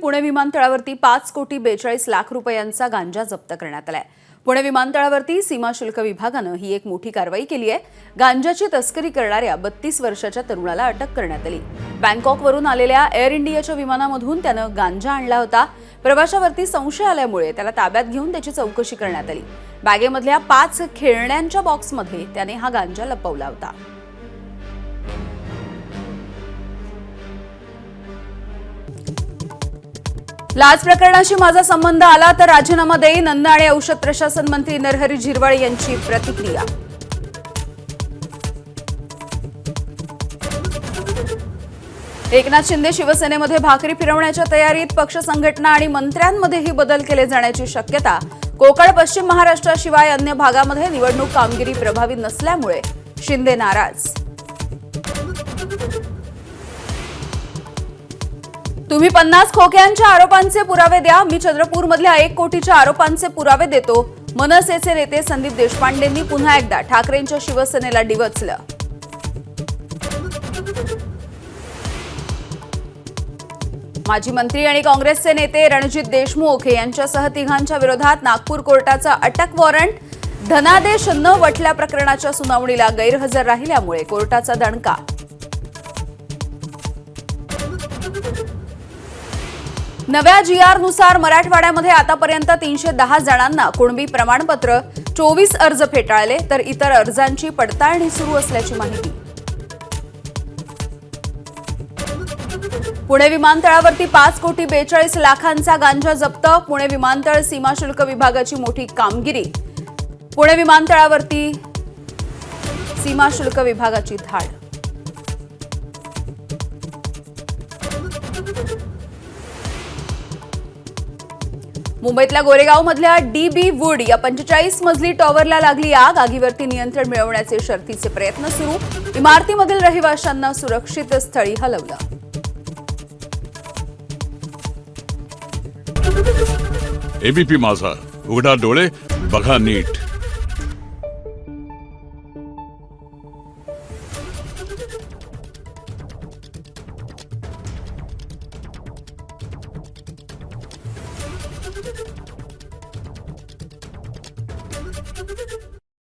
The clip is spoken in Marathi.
पुणे विमानतळावरती 5,42,00,000 रुपयांचा गांजा जप्त करण्यात आलाय। पुणे विमानतळावरती सीमा शुल्क विभागानं ही एक मोठी कारवाई केली आहे। गांजाची तस्करी करणाऱ्या 32 वर्षाच्या तरुणाला अटक करण्यात आली। बँकॉकवरून आलेल्या एअर इंडियाच्या विमानामधून त्यानं गांजा आणला होता। प्रवाशावरती संशय आल्यामुळे त्याला ताब्यात घेऊन त्याची चौकशी करण्यात आली। बॅगेमधल्या 5 खेळण्यांच्या बॉक्समध्ये त्याने हा गांजा लपवला होता। लाच प्रकरणाशी माझा संबंध आला तर राजीनामा देईन, अन्न आणि औषध प्रशासन मंत्री नरहरी झिरवाळ यांची प्रतिक्रिया। एकनाथ शिंदे शिवसेनेमध्ये भाकरी फिरवण्याच्या तयारीत, पक्ष संघटना आणि मंत्र्यांमध्येही बदल केले जाण्याची शक्यता। कोकण पश्चिम महाराष्ट्राशिवाय अन्य भागामध्ये निवडणूक कामगिरी प्रभावी नसल्यामुळे शिंदे नाराज। तुम्ही 50 खोक्यांच्या आरोपांचे पुरावे द्या, मी चंद्रपूरमधल्या 1 कोटीच्या आरोपांचे पुरावे देतो। मनसेचे नेते संदीप देशपांडेंनी पुन्हा एकदा ठाकरेंच्या शिवसेनेला डिवचलं। माजी मंत्री आणि काँग्रेसचे नेते रणजित देशमुख यांच्यासह तिघांच्या विरोधात नागपूर कोर्टाचा अटक वॉरंट। धनादेश न वटल्या प्रकरणाच्या सुनावणीला गैरहजर राहिल्यामुळे कोर्टाचा दणका। नव्या जीआरनुसार मराठवाड्यामध्ये आतापर्यंत 310 जणांना कुणबी प्रमाणपत्र, 24 अर्ज फेटाळले तर इतर अर्जांची पडताळणी सुरू असल्याची माहिती। पुणे विमानतळावरती 5,42,00,000 गांजा जप्त। पुणे विमानतळ सीमा शुल्क विभागाची मोठी कामगिरी। पुणे विमानतळावरती सीमा शुल्क विभागाची धाड। मुंबईतल्या गोरेगावमधल्या डीबी वूड या 45 मजली टॉवरला लागली आग। आगीवरती नियंत्रण मिळवण्याचे शर्थीचे प्रयत्न सुरू। इमारतीमधील रहिवाशांना सुरक्षित स्थळी हलवलं। एबीपी माझा, उघडा डोळे बघा नीट।